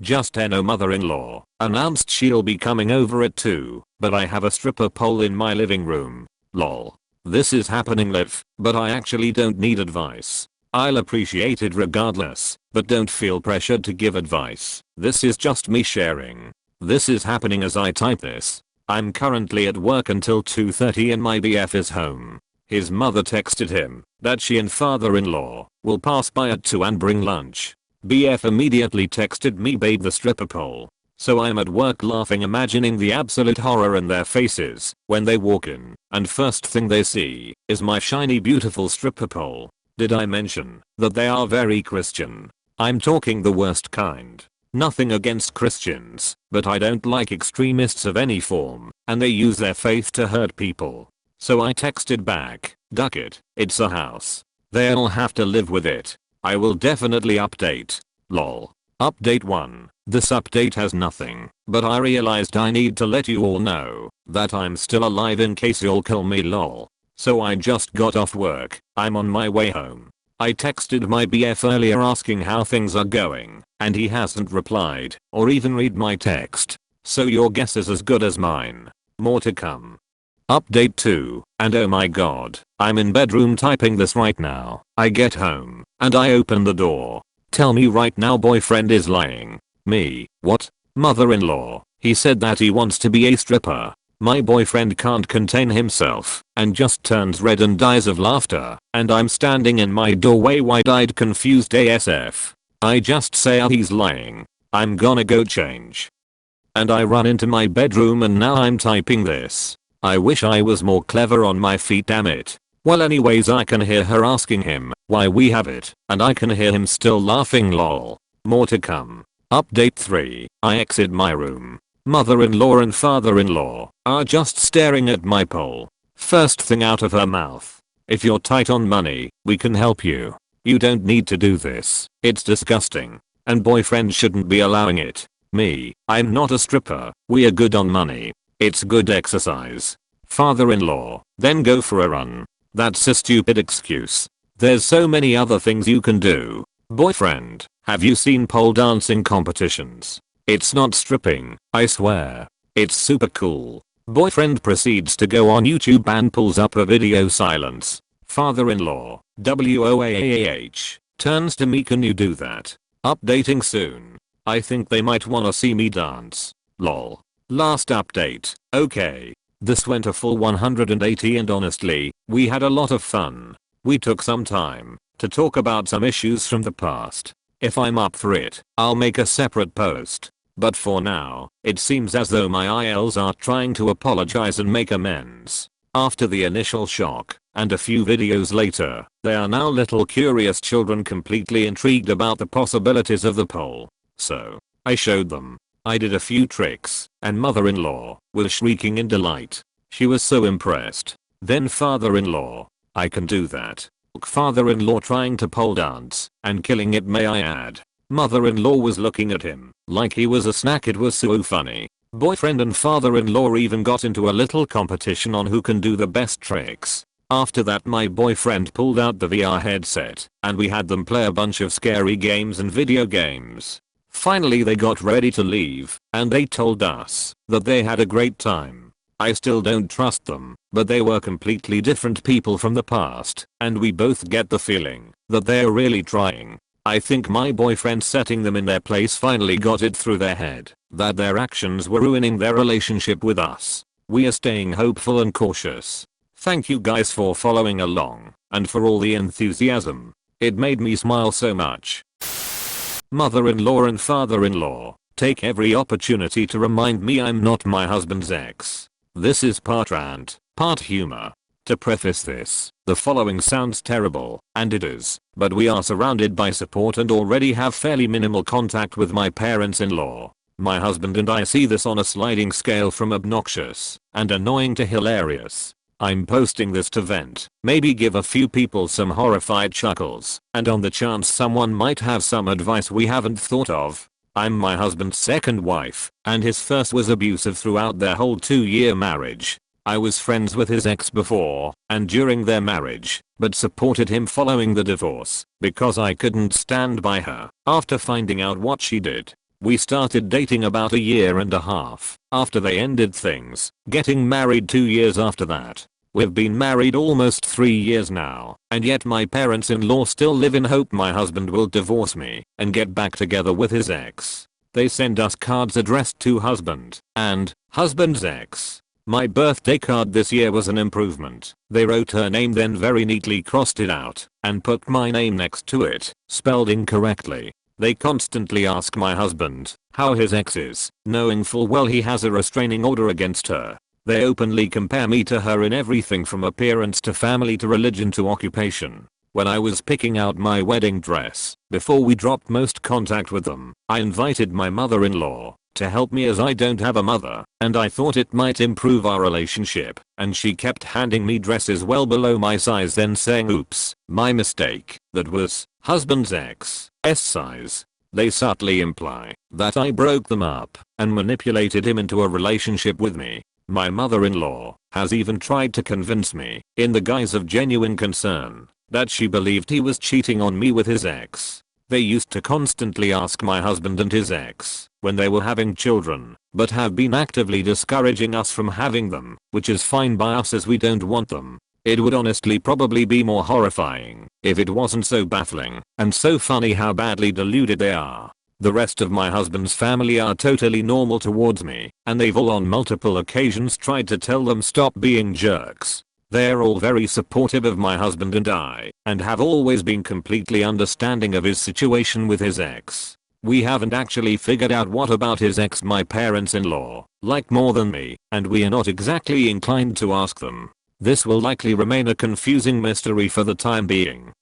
Just no mother-in-law announced she'll be coming over at 2, but I have a stripper pole in my living room. Lol. This is happening live, but I actually don't need advice. I'll appreciate it regardless, but don't feel pressured to give advice. This is just me sharing. This is happening as I type this. I'm currently at work until 2:30 and my BF is home. His mother texted him that she and father-in-law will pass by at 2 and bring lunch. BF immediately texted me, babe, the stripper pole. So I'm at work laughing, imagining the absolute horror in their faces when they walk in and first thing they see is my shiny beautiful stripper pole. Did I mention that they are very Christian? I'm talking the worst kind. Nothing against Christians, but I don't like extremists of any form, and they use their faith to hurt people. So I texted back, duck it, it's a house. They'll have to live with it. I will definitely update. Lol. Update 1. This update has nothing, but I realized I need to let you all know that I'm still alive in case you'll kill me, lol. So I just got off work. I'm on my way home. I texted my BF earlier asking how things are going, and he hasn't replied or even read my text. So your guess is as good as mine. More to come. Update 2, and oh my god, I'm in bedroom typing this right now. I get home, and I open the door. Tell me right now boyfriend is lying. Me, what? Mother-in-law, he said that he wants to be a stripper. My boyfriend can't contain himself and just turns red and dies of laughter, and I'm standing in my doorway wide-eyed confused ASF. I just say he's lying. I'm gonna go change. And I run into my bedroom and now I'm typing this. I wish I was more clever on my feet, damn it. Well anyways, I can hear her asking him why we have it, and I can hear him still laughing, lol. More to come. Update 3. I exit my room. Mother-in-law and father-in-law are just staring at my pole. First thing out of her mouth. If you're tight on money, we can help you. You don't need to do this. It's disgusting. And boyfriend shouldn't be allowing it. Me, I'm not a stripper. We are good on money. It's good exercise. Father-in-law, then go for a run. That's a stupid excuse. There's so many other things you can do. Boyfriend, have you seen pole dancing competitions? It's not stripping, I swear. It's super cool. Boyfriend proceeds to go on YouTube and pulls up a video. Silence. Father-in-law, WOAAH, turns to me, can you do that? Updating soon. I think they might wanna see me dance. Lol. Last update. Okay. This went a full 180 and honestly, we had a lot of fun. We took some time to talk about some issues from the past. If I'm up for it, I'll make a separate post. But for now, it seems as though my ILs are trying to apologize and make amends. After the initial shock, and a few videos later, they are now little curious children completely intrigued about the possibilities of the pole. So, I showed them. I did a few tricks, and mother-in-law was shrieking in delight. She was so impressed. Then father-in-law, I can do that. Father-in-law trying to pole dance, and killing it, may I add. Mother-in-law was looking at him like he was a snack. It was so funny. Boyfriend and father-in-law even got into a little competition on who can do the best tricks. After that my boyfriend pulled out the VR headset, and we had them play a bunch of scary games and video games. Finally they got ready to leave, and they told us that they had a great time. I still don't trust them, but they were completely different people from the past, and we both get the feeling that they're really trying. I think my boyfriend setting them in their place finally got it through their head that their actions were ruining their relationship with us. We are staying hopeful and cautious. Thank you guys for following along, and for all the enthusiasm. It made me smile so much. Mother-in-law and father-in-law, take every opportunity to remind me I'm not my husband's ex. This is part rant, part humor. To preface this, the following sounds terrible, and it is, but we are surrounded by support and already have fairly minimal contact with my parents-in-law. My husband and I see this on a sliding scale from obnoxious and annoying to hilarious. I'm posting this to vent, maybe give a few people some horrified chuckles, and on the chance someone might have some advice we haven't thought of. I'm my husband's second wife, and his first was abusive throughout their whole 2-year marriage. I was friends with his ex before and during their marriage, but supported him following the divorce because I couldn't stand by her after finding out what she did. We started dating about a year and a half after they ended things, getting married 2 years after that. We've been married almost 3 years now, and yet my parents-in-law still live in hope my husband will divorce me and get back together with his ex. They send us cards addressed to husband and husband's ex. My birthday card this year was an improvement. They wrote her name then very neatly crossed it out and put my name next to it, spelled incorrectly. They constantly ask my husband how his ex is, knowing full well he has a restraining order against her. They openly compare me to her in everything from appearance to family to religion to occupation. When I was picking out my wedding dress, before we dropped most contact with them, I invited my mother-in-law to help me as I don't have a mother, and I thought it might improve our relationship, and she kept handing me dresses well below my size then saying oops, my mistake, that was husband's ex S size. They subtly imply that I broke them up and manipulated him into a relationship with me. My mother-in-law has even tried to convince me, in the guise of genuine concern, that she believed he was cheating on me with his ex. They used to constantly ask my husband and his ex when they were having children, but have been actively discouraging us from having them, which is fine by us as we don't want them. It would honestly probably be more horrifying if it wasn't so baffling and so funny how badly deluded they are. The rest of my husband's family are totally normal towards me, and they've all on multiple occasions tried to tell them stop being jerks. They're all very supportive of my husband and I, and have always been completely understanding of his situation with his ex. We haven't actually figured out what about his ex my parents-in-law like more than me, and we are not exactly inclined to ask them. This will likely remain a confusing mystery for the time being.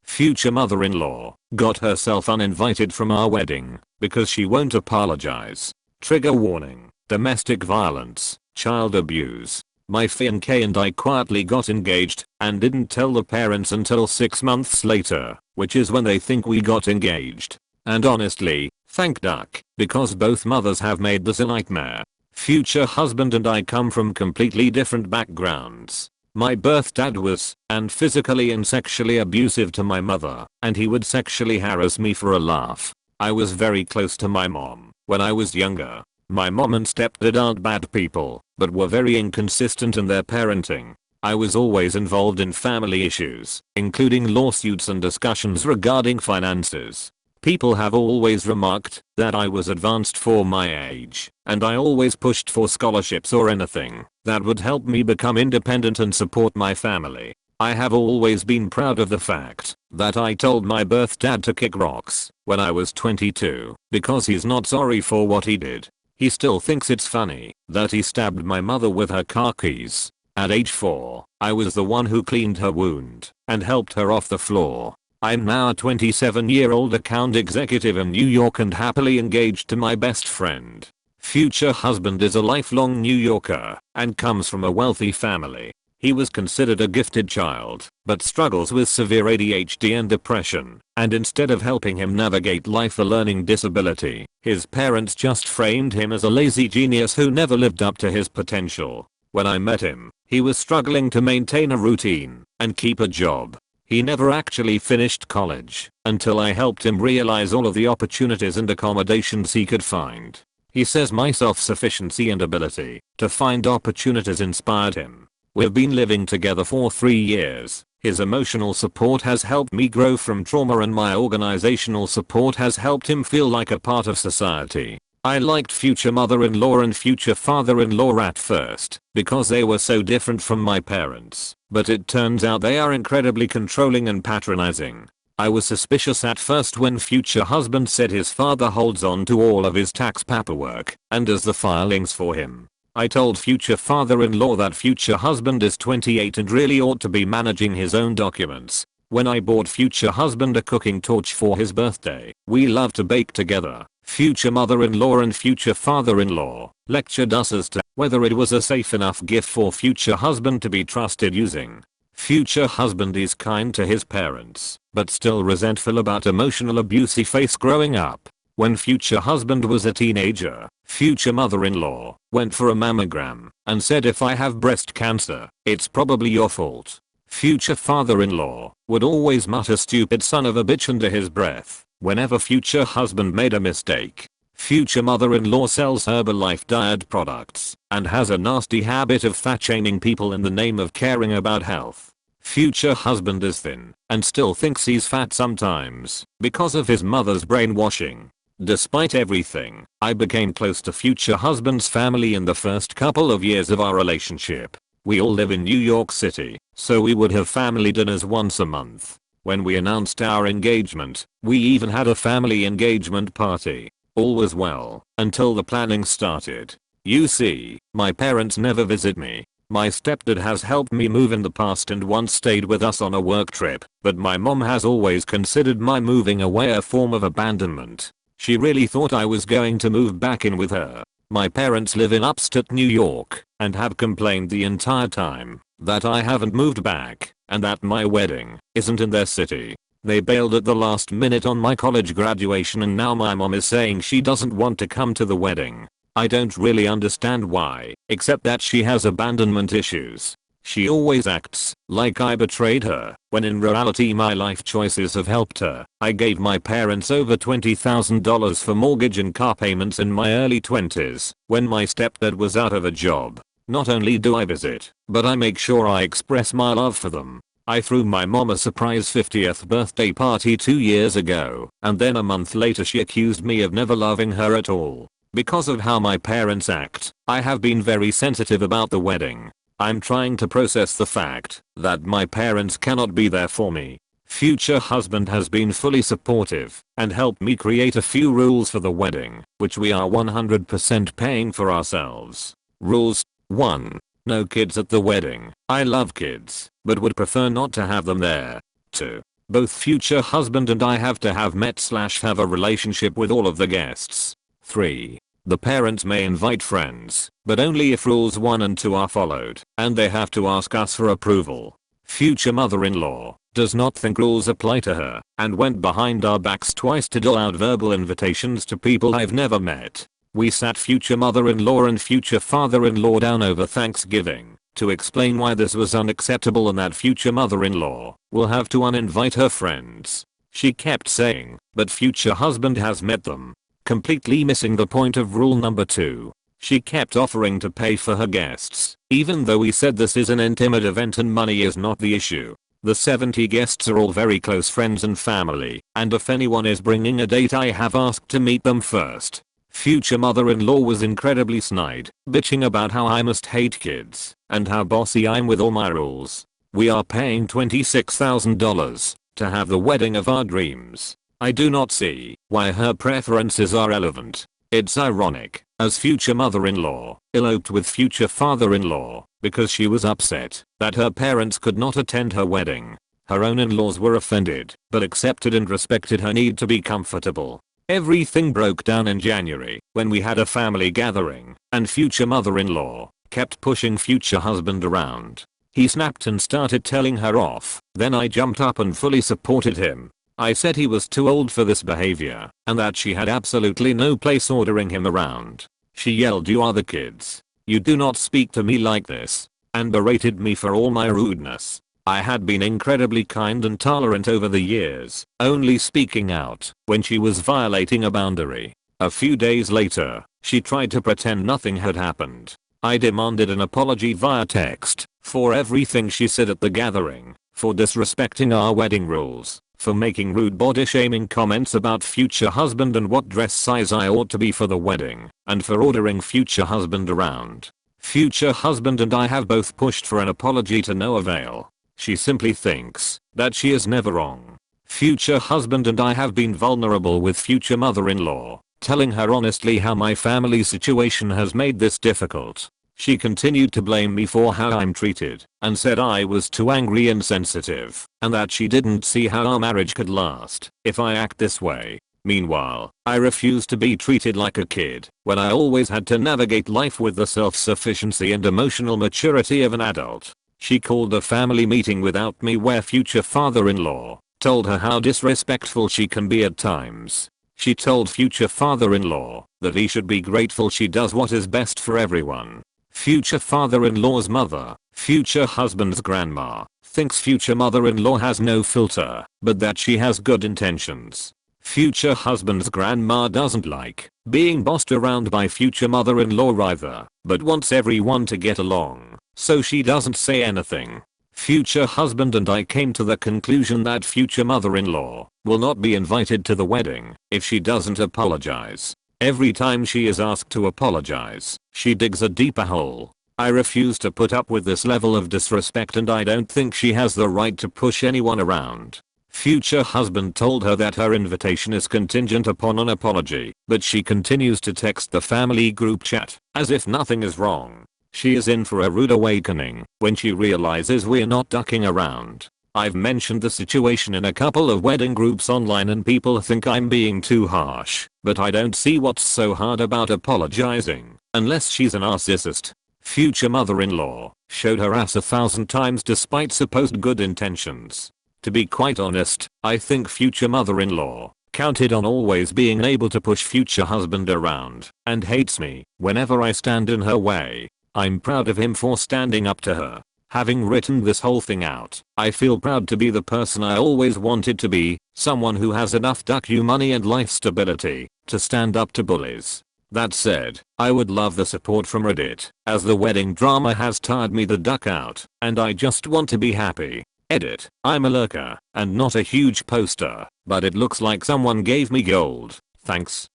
Future mother-in-law got herself uninvited from our wedding because she won't apologize. Trigger warning: domestic violence, child abuse. My fiancé and I quietly got engaged and didn't tell the parents until 6 months later, which is when they think we got engaged. And honestly, thank duck, because both mothers have made this a nightmare. Future husband and I come from completely different backgrounds. My birth dad was and physically and sexually abusive to my mother, and he would sexually harass me for a laugh. I was very close to my mom when I was younger. My mom and stepdad aren't bad people, but were very inconsistent in their parenting. I was always involved in family issues, including lawsuits and discussions regarding finances. People have always remarked that I was advanced for my age, and I always pushed for scholarships or anything that would help me become independent and support my family. I have always been proud of the fact that I told my birth dad to kick rocks when I was 22 because he's not sorry for what he did. He still thinks it's funny that he stabbed my mother with her car keys. At age 4, I was the one who cleaned her wound and helped her off the floor. I'm now a 27-year-old account executive in New York and happily engaged to my best friend. Future husband is a lifelong New Yorker and comes from a wealthy family. He was considered a gifted child, but struggles with severe ADHD and depression, and instead of helping him navigate life a learning disability, his parents just framed him as a lazy genius who never lived up to his potential. When I met him, he was struggling to maintain a routine and keep a job. He never actually finished college until I helped him realize all of the opportunities and accommodations he could find. He says my self-sufficiency and ability to find opportunities inspired him. We've been living together for 3 years. His emotional support has helped me grow from trauma and my organizational support has helped him feel like a part of society. I liked future mother-in-law and future father-in-law at first because they were so different from my parents, but it turns out they are incredibly controlling and patronizing. I was suspicious at first when future husband said his father holds on to all of his tax paperwork and does the filings for him. I told future father-in-law that future husband is 28 and really ought to be managing his own documents. When I bought future husband a cooking torch for his birthday, we love to bake together. Future mother-in-law and future father-in-law lectured us as to whether it was a safe enough gift for future husband to be trusted using. Future husband is kind to his parents, but still resentful about emotional abuse he faced growing up. When future husband was a teenager, future mother-in-law went for a mammogram and said if I have breast cancer, it's probably your fault. Future father-in-law would always mutter stupid son of a bitch under his breath. Whenever future husband made a mistake, future mother-in-law sells Herbalife diet products and has a nasty habit of fat-shaming people in the name of caring about health. Future husband is thin and still thinks he's fat sometimes because of his mother's brainwashing. Despite everything, I became close to future husband's family in the first couple of years of our relationship. We all live in New York City, so we would have family dinners once a month. When we announced our engagement, we even had a family engagement party. All was well until the planning started. You see, my parents never visit me. My stepdad has helped me move in the past and once stayed with us on a work trip, but my mom has always considered my moving away a form of abandonment. She really thought I was going to move back in with her. My parents live in upstate New York and have complained the entire time that I haven't moved back and that my wedding isn't in their city. They bailed at the last minute on my college graduation and now my mom is saying she doesn't want to come to the wedding. I don't really understand why, except that she has abandonment issues. She always acts like I betrayed her, when in reality my life choices have helped her. I gave my parents over $20,000 for mortgage and car payments in my early 20s, when my stepdad was out of a job. Not only do I visit, but I make sure I express my love for them. I threw my mom a surprise 50th birthday party 2 years ago, and then a month later she accused me of never loving her at all. Because of how my parents act, I have been very sensitive about the wedding. I'm trying to process the fact that my parents cannot be there for me. Future husband has been fully supportive and helped me create a few rules for the wedding, which we are 100% paying for ourselves. Rules 1. No kids at the wedding. I love kids, but would prefer not to have them there. 2. Both future husband and I have to have met/have a relationship with all of the guests. 3. The parents may invite friends, but only if rules 1 and 2 are followed, and they have to ask us for approval. Future mother-in-law does not think rules apply to her, and went behind our backs twice to dole out verbal invitations to people I've never met. We sat future mother-in-law and future father-in-law down over Thanksgiving to explain why this was unacceptable and that future mother-in-law will have to uninvite her friends. She kept saying, but future husband has met them, completely missing the point of rule number 2. She kept offering to pay for her guests, even though we said this is an intimate event and money is not the issue. The 70 guests are all very close friends and family, and if anyone is bringing a date I have asked to meet them first. Future mother-in-law was incredibly snide, bitching about how I must hate kids and how bossy I'm with all my rules. We are paying $26,000 to have the wedding of our dreams. I do not see why her preferences are relevant. It's ironic, as future mother-in-law eloped with future father-in-law because she was upset that her parents could not attend her wedding. Her own in-laws were offended, but accepted and respected her need to be comfortable. Everything broke down in January when we had a family gathering and future mother-in-law kept pushing future husband around. He snapped and started telling her off. Then I jumped up and fully supported him. I said he was too old for this behavior and that she had absolutely no place ordering him around. She yelled, "You are the kids. You do not speak to me like this," and berated me for all my rudeness. I had been incredibly kind and tolerant over the years, only speaking out when she was violating a boundary. A few days later, she tried to pretend nothing had happened. I demanded an apology via text for everything she said at the gathering, for disrespecting our wedding rules, for making rude body shaming comments about future husband and what dress size I ought to be for the wedding, and for ordering future husband around. Future husband and I have both pushed for an apology to no avail. She simply thinks that she is never wrong. Future husband and I have been vulnerable with future mother-in-law, telling her honestly how my family situation has made this difficult. She continued to blame me for how I'm treated and said I was too angry and sensitive and that she didn't see how our marriage could last if I act this way. Meanwhile, I refused to be treated like a kid when I always had to navigate life with the self-sufficiency and emotional maturity of an adult. She called a family meeting without me where future father-in-law told her how disrespectful she can be at times. She told future father-in-law that he should be grateful she does what is best for everyone. Future father-in-law's mother, future husband's grandma, thinks future mother-in-law has no filter, but that she has good intentions. Future husband's grandma doesn't like being bossed around by future mother-in-law either, but wants everyone to get along, so she doesn't say anything. Future husband and I came to the conclusion that future mother-in-law will not be invited to the wedding if she doesn't apologize. Every time she is asked to apologize, she digs a deeper hole. I refuse to put up with this level of disrespect, and I don't think she has the right to push anyone around. Future husband told her that her invitation is contingent upon an apology, but she continues to text the family group chat as if nothing is wrong. She is in for a rude awakening when she realizes we're not ducking around. I've mentioned the situation in a couple of wedding groups online and people think I'm being too harsh, but I don't see what's so hard about apologizing, unless she's a narcissist. Future mother-in-law showed her ass 1,000 times despite supposed good intentions. To be quite honest, I think future mother-in-law counted on always being able to push future husband around and hates me whenever I stand in her way. I'm proud of him for standing up to her. Having written this whole thing out, I feel proud to be the person I always wanted to be, someone who has enough money and life stability to stand up to bullies. That said, I would love the support from Reddit, as the wedding drama has tired me the duck out, and I just want to be happy. Edit. I'm a lurker, and not a huge poster, but it looks like someone gave me gold. Thanks.